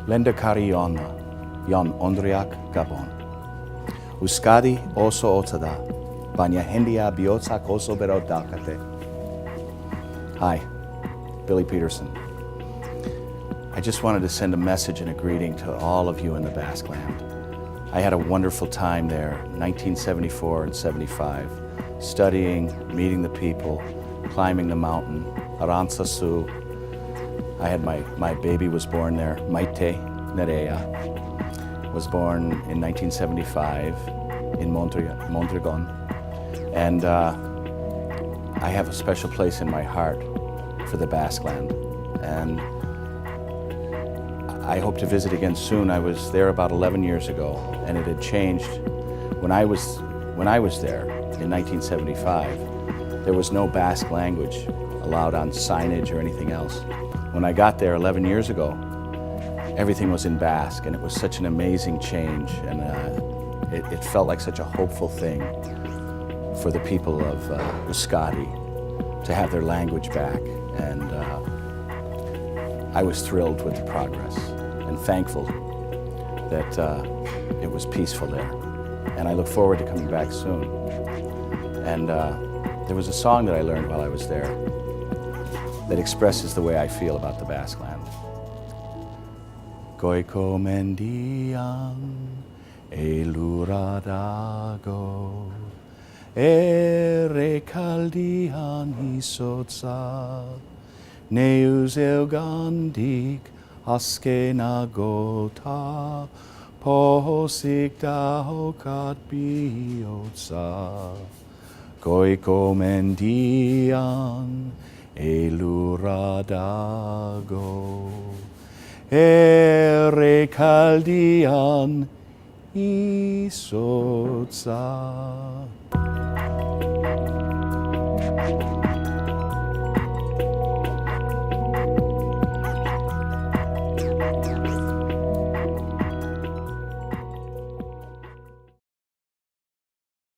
Lenda Cariona, Yon Ondriak Gabon. Uskadi oso otada, Banya Hendia Biotsa Koso Berodakate. Hi, Billy Peterson. I just wanted to send a message and a greeting to all of you in the Basque Land. I had a wonderful time there, 1974 and 75, studying, meeting the people, climbing the mountain, Arantzazu. I had my baby was born there, Maite Nerea, was born in 1975 in Mondragon. And I have a special place in my heart for the Basque Land. And I hope to visit again soon. I was there about 11 years ago, and it had changed. When I was there in 1975, there was no Basque language allowed on signage or anything else. When I got there 11 years ago, everything was in Basque, and it was such an amazing change, and it felt like such a hopeful thing for the people of Euskadi to have their language back. And I was thrilled with the progress and thankful that it was peaceful there. And I look forward to coming back soon. And there was a song that I learned while I was there that expresses the way I feel about the Basque Land. Goiko mendian eluradago ere kaldian isotza neus eugandik askenagota pohosik dahokat biotsa goiko mendian eluradago ere kaldian isotza.